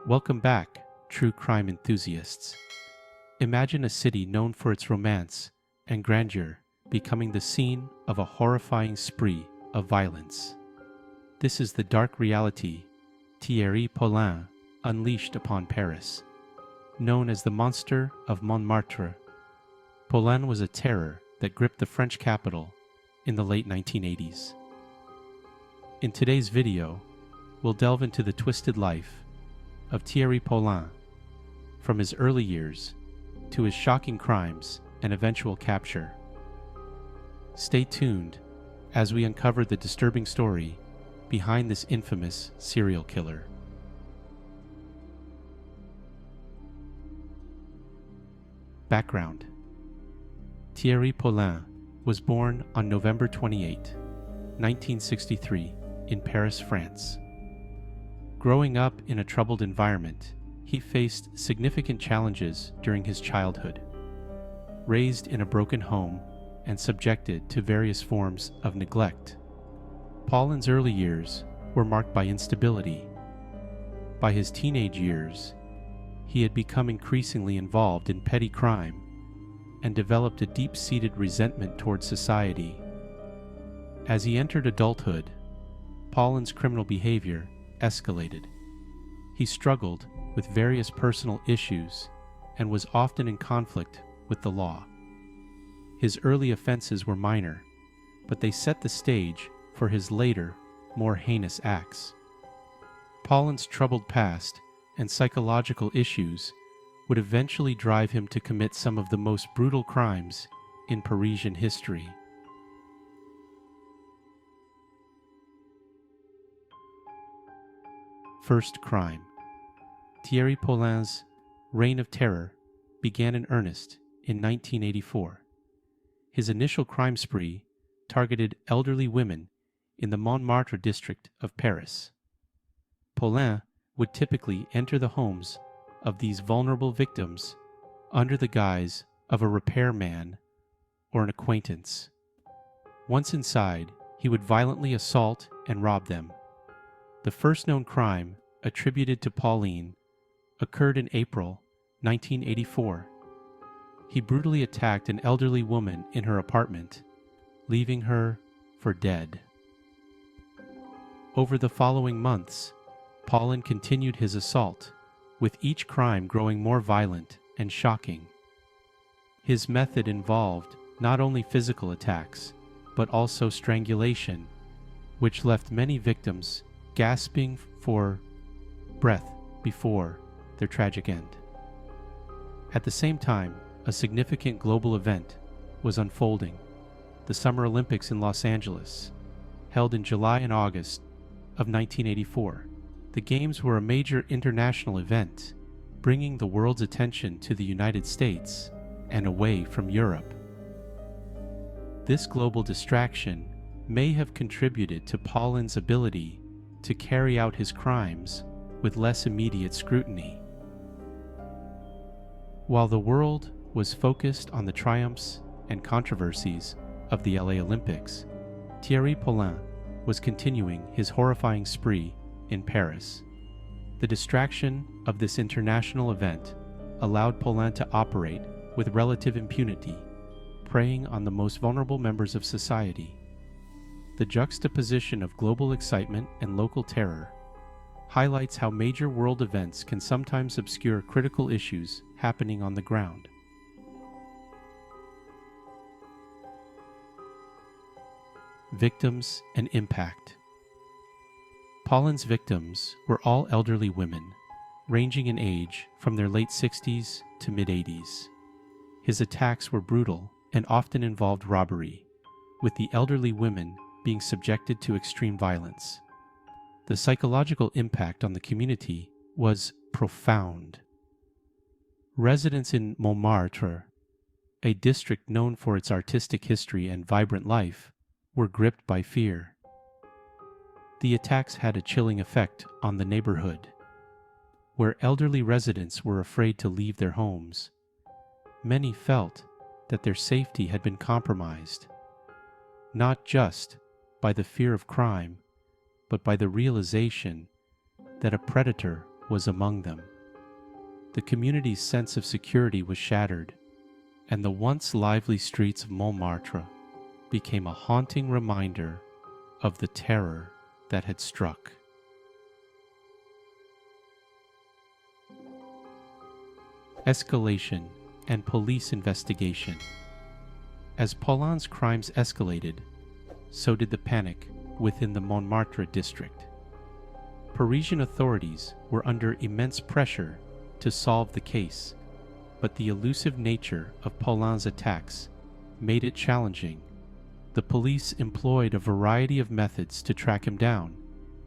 Welcome back, true crime enthusiasts. Imagine a city known for its romance and grandeur becoming the scene of a horrifying spree of violence. This is the dark reality Thierry Paulin unleashed upon Paris. Known as the Monster of Montmartre, Paulin was a terror that gripped the French capital in the late 1980s. In today's video, we'll delve into the twisted life of Thierry Paulin, from his early years to his shocking crimes and eventual capture. Stay tuned as we uncover the disturbing story behind this infamous serial killer. Background: Thierry Paulin was born on November 28, 1963, in Paris, France. Growing up in a troubled environment, he faced significant challenges during his childhood. Raised in a broken home and subjected to various forms of neglect, Paulin's early years were marked by instability. By his teenage years, he had become increasingly involved in petty crime and developed a deep-seated resentment toward society. As he entered adulthood, Paulin's criminal behavior escalated. He struggled with various personal issues and was often in conflict with the law. His early offenses were minor, but they set the stage for his later, more heinous acts. Paulin's troubled past and psychological issues would eventually drive him to commit some of the most brutal crimes in Parisian history. First crime. Thierry Paulin's reign of terror began in earnest in 1984. His initial crime spree targeted elderly women in the Montmartre district of Paris. Paulin would typically enter the homes of these vulnerable victims under the guise of a repairman or an acquaintance. Once inside, he would violently assault and rob them. The first known crime attributed to Paulin occurred in April 1984. He brutally attacked an elderly woman in her apartment, leaving her for dead. Over the following months, Paulin continued his assault, with each crime growing more violent and shocking. His method involved not only physical attacks, but also strangulation, which left many victims gasping for breath before their tragic end. At the same time, a significant global event was unfolding: the Summer Olympics in Los Angeles, held in July and August of 1984. The Games were a major international event, bringing the world's attention to the United States and away from Europe. This global distraction may have contributed to Paulin's ability to carry out his crimes with less immediate scrutiny. While the world was focused on the triumphs and controversies of the LA Olympics, Thierry Paulin was continuing his horrifying spree in Paris. The distraction of this international event allowed Paulin to operate with relative impunity, preying on the most vulnerable members of society. The juxtaposition of global excitement and local terror highlights how major world events can sometimes obscure critical issues happening on the ground. Victims and impact. Paulin's victims were all elderly women, ranging in age from their late 60s to mid-80s. His attacks were brutal and often involved robbery, with the elderly women being subjected to extreme violence. The psychological impact on the community was profound. Residents in Montmartre, a district known for its artistic history and vibrant life, were gripped by fear. The attacks had a chilling effect on the neighborhood, where elderly residents were afraid to leave their homes. Many felt that their safety had been compromised, not just by the fear of crime, but by the realization that a predator was among them. The community's sense of security was shattered, and the once lively streets of Montmartre became a haunting reminder of the terror that had struck. Escalation and police investigation. As Paulin's crimes escalated, so did the panic within the Montmartre district. Parisian authorities were under immense pressure to solve the case, but the elusive nature of Paulin's attacks made it challenging. The police employed a variety of methods to track him down,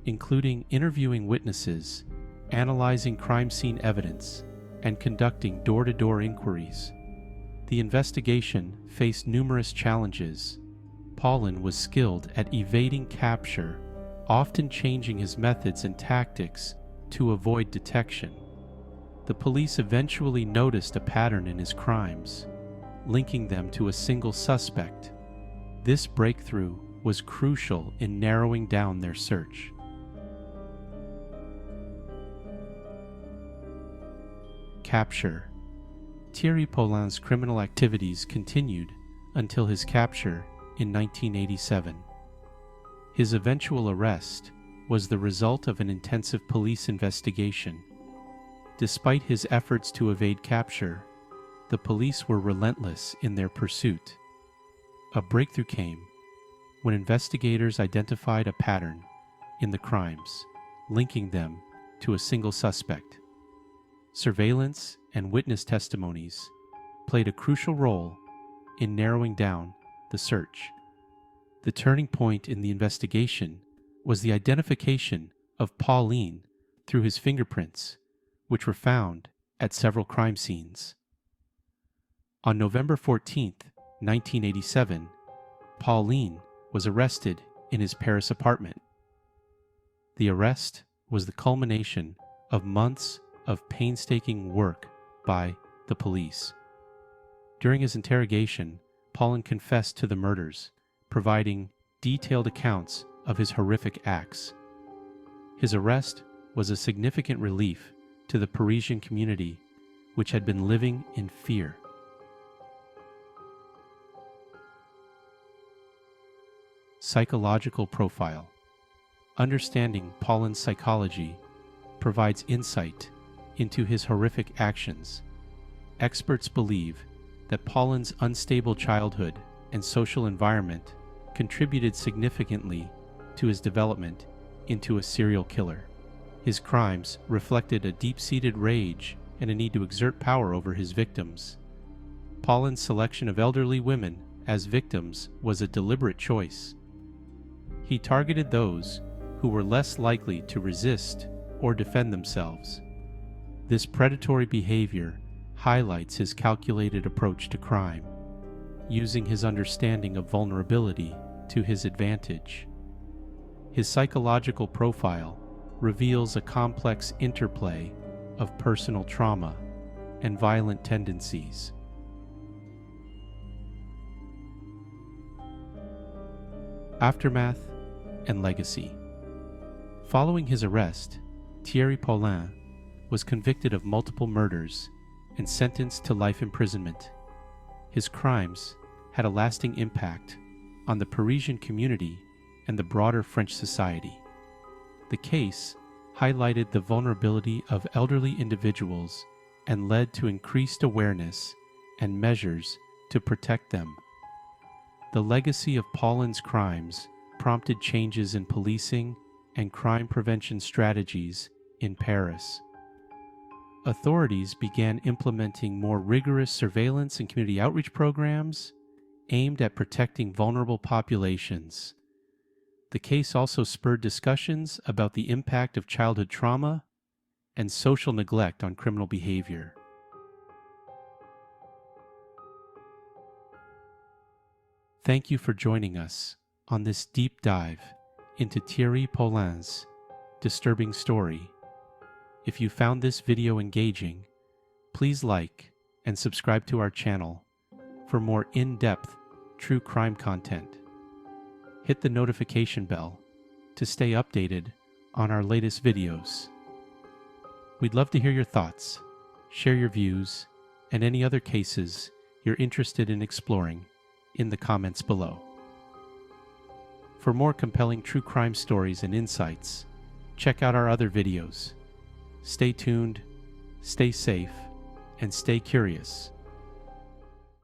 including interviewing witnesses, analyzing crime scene evidence, and conducting door-to-door inquiries. The investigation faced numerous challenges. Paulin was skilled at evading capture, often changing his methods and tactics to avoid detection. The police eventually noticed a pattern in his crimes, linking them to a single suspect. This breakthrough was crucial in narrowing down their search. Capture. Thierry Paulin's criminal activities continued until his capture in 1987. His eventual arrest was the result of an intensive police investigation. Despite his efforts to evade capture, the police were relentless in their pursuit. A breakthrough came when investigators identified a pattern in the crimes, linking them to a single suspect. Surveillance and witness testimonies played a crucial role in narrowing down the search. The turning point in the investigation was the identification of Paulin through his fingerprints, which were found at several crime scenes. On November 14, 1987, Paulin was arrested in his Paris apartment. The arrest was the culmination of months of painstaking work by the police. During his interrogation, Paulin confessed to the murders, providing detailed accounts of his horrific acts. His arrest was a significant relief to the Parisian community, which had been living in fear. Psychological profile. Understanding Paulin's psychology provides insight into his horrific actions. Experts believe that Paulin's unstable childhood and social environment contributed significantly to his development into a serial killer. His crimes reflected a deep-seated rage and a need to exert power over his victims. Paulin's selection of elderly women as victims was a deliberate choice. He targeted those who were less likely to resist or defend themselves. This predatory behavior highlights his calculated approach to crime, using his understanding of vulnerability to his advantage. His psychological profile reveals a complex interplay of personal trauma and violent tendencies. Aftermath and legacy. Following his arrest, Thierry Paulin was convicted of multiple murders and sentenced to life imprisonment. His crimes had a lasting impact on the Parisian community and the broader French society. The case highlighted the vulnerability of elderly individuals and led to increased awareness and measures to protect them. The legacy of Paulin's crimes prompted changes in policing and crime prevention strategies in Paris. Authorities began implementing more rigorous surveillance and community outreach programs aimed at protecting vulnerable populations. The case also spurred discussions about the impact of childhood trauma and social neglect on criminal behavior. Thank you for joining us on this deep dive into Thierry Paulin's disturbing story. If you found this video engaging, please like and subscribe to our channel for more in-depth true crime content. Hit the notification bell to stay updated on our latest videos. We'd love to hear your thoughts, share your views, and any other cases you're interested in exploring in the comments below. For more compelling true crime stories and insights, check out our other videos. Stay tuned, stay safe, and stay curious.